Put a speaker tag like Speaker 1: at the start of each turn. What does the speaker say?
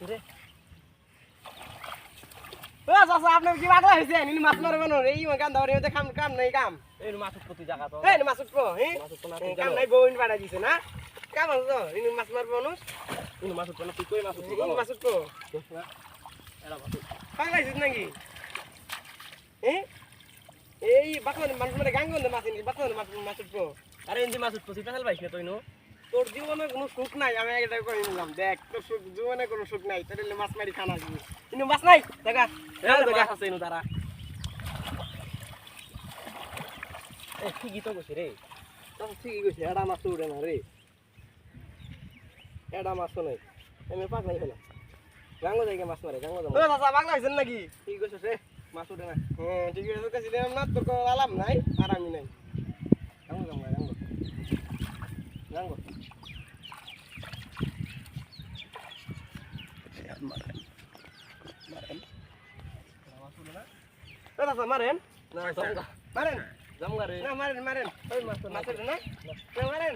Speaker 1: রে ও চাচা আপনি কি পাগলা হইছেন ইনি মাছ মারবেন এই কাম দাও রে কাম কাম নাই কাম
Speaker 2: এই মাছ প্রতি জায়গা তো
Speaker 1: এই মাছ উঠবো হ্যাঁ কাম নাই বউন পাড়া দিছে না কাম আছে তো ইনি মাছ মারবো মানুষ
Speaker 2: ইনি মাছ উঠবো না তুই কই মাছ উঠবি
Speaker 1: ইনি মাছ উঠবো
Speaker 2: এরা মাছ
Speaker 1: পাগলা হইছিস নাকি হ্যাঁ এই বাকমান মানুষ মানে গাঙ্গন মাছ ইনি বাকমান মাছ উঠবো
Speaker 2: আরে ইনি মাছ উঠবো সিটা ফেলবাইছ না তুই নো
Speaker 1: তোর জীবনে কোনো সুখ নাই আমি এটা কই নিলাম দেখ তোর সুখ জীবনে কোনো সুখ নাই তোর মাছ মারি খানা দিবি কিন্তু মাছ নাই দেখা
Speaker 2: মাছ আছে ইনো তারা এই ঠিকই তো কইছে রে
Speaker 1: তখন ঠিকই কইছে এটা মাছ উড়ে না রে এটা মাছ নাই আমি পাগলাই হলাম গাঙ্গো জায়গায় মাছ মারে গাঙ্গো যাবো চাচা পাগলা হয়েছেন নাকি ঠিক কইছে রে মাছ উঠে না হ্যাঁ ঠিক আছে তোর কাছে দিলাম না তোর কোনো আলাম নাই আর আমি নাই গাঙ্গো যাবো গাঙ্গো গাঙ্গো মারেন না মারেন
Speaker 2: জামগা রে
Speaker 1: না মারেন মারেন ওই মাছ মাছের না মারেন